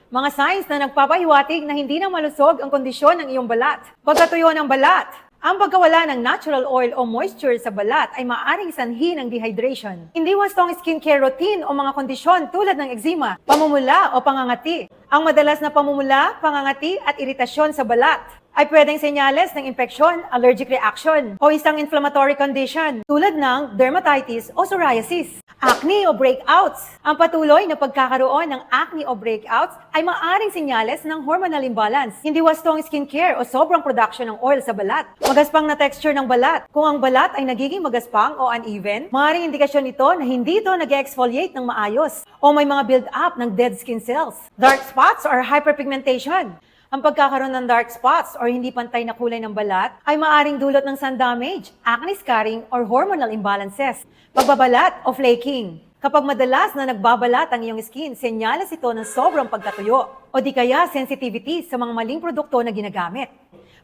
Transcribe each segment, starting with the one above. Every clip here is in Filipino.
Mga signs na nagpapahiwatig na hindi na malusog ang kondisyon ng iyong balat. Pagkatuyo ng balat. Ang pagkawala ng natural oil o moisture sa balat ay maaaring sanhi ng dehydration. Hindi wastong skincare routine o mga kondisyon tulad ng eczema, pamumula o pangangati. Ang madalas na pamumula, pangangati at iritasyon sa balat ay pwedeng senyales ng infeksyon, allergic reaction, o isang inflammatory condition tulad ng dermatitis o psoriasis. Acne o breakouts. Ang patuloy na pagkakaroon ng acne o breakouts ay maaaring senyales ng hormonal imbalance. Hindi wastong skincare o sobrang production ng oil sa balat. Magaspang na texture ng balat. Kung ang balat ay nagiging magaspang o uneven, maaaring indikasyon ito na hindi ito nag-exfoliate ng maayos o may mga build-up ng dead skin cells. Dark spots or hyperpigmentation. Ang pagkakaroon ng dark spots or hindi pantay na kulay ng balat ay maaaring dulot ng sun damage, acne scarring, or hormonal imbalances. Pagbabalat o flaking. Kapag madalas na nagbabalat ang iyong skin, senyales ito ng sobrang pagkatuyo o di kaya sensitivity sa mga maling produkto na ginagamit.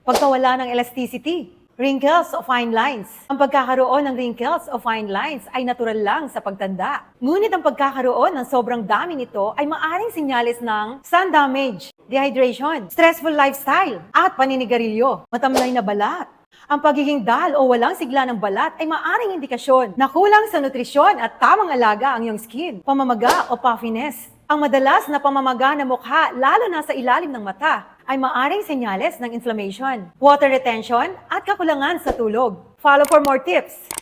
Pagkawala ng elasticity. Wrinkles o fine lines. Ang pagkakaroon ng wrinkles o fine lines ay natural lang sa pagtanda. Ngunit ang pagkakaroon ng sobrang dami nito ay maaaring senyales ng sun damage, dehydration, stressful lifestyle, at paninigarilyo. Matamlay na balat. Ang pagiging dal o walang sigla ng balat ay maaaring indikasyon na kulang sa nutrisyon at tamang alaga ang iyong skin, pamamaga o puffiness. Ang madalas na pamamaga ng mukha, lalo na sa ilalim ng mata, ay maaaring senyales ng inflammation, water retention at kakulangan sa tulog. Follow for more tips.